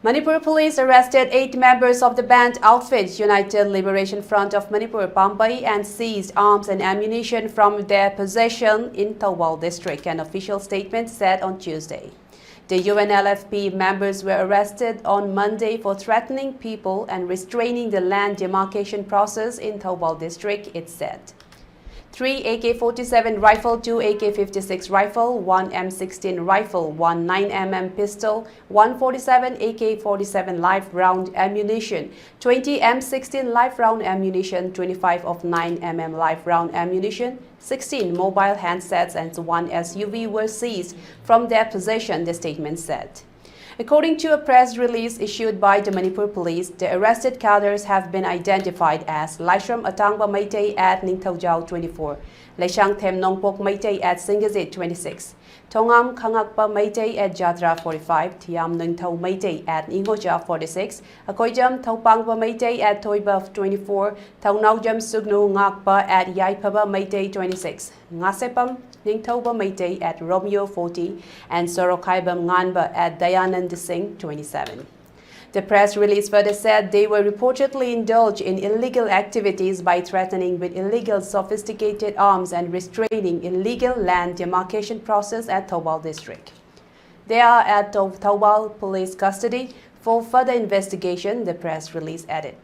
Manipur police arrested 8 members of the banned outfit United Liberation Front of Manipur, Pambai, and seized arms and ammunition from their possession in Thoubal district, an official statement said on Tuesday. The UNLF members were arrested on Monday for threatening people and restraining the land demarcation process in Thoubal district, it said. 3 AK-47 rifle, 2 AK-56 rifle, 1 M16 rifle, 1 9mm pistol, 147 AK-47 live round ammunition, 20 M16 live round ammunition, 25 of 9mm live round ammunition, 16 mobile handsets and 1 SUV were seized from their possession, the statement said. According to a press release issued by the Manipur police, the arrested cadres have been identified as Laishram Atangba Maitei at Ningthaujau 24, Laishang Them Nongpok Maitei at Singazit 26, Tongam Khangakpa Maitei at Jatra 45, Thiam Ningthau Maitei at Ingoja 46, Akoijam Thaupangpa Maitei at Toiba 24, Thaunaujam Sugnu Ngakpa at Yaipaba Maitei 26, Ngasepam Ningthauba Maitei at Romeo 40, and Sorokaibam Nganba at Dayanand Singh 27. The press release further said they were reportedly indulged in illegal activities by threatening with illegal sophisticated arms and restraining illegal land demarcation process at Thoubal district. They are at Thoubal police custody for further investigation, the press release added.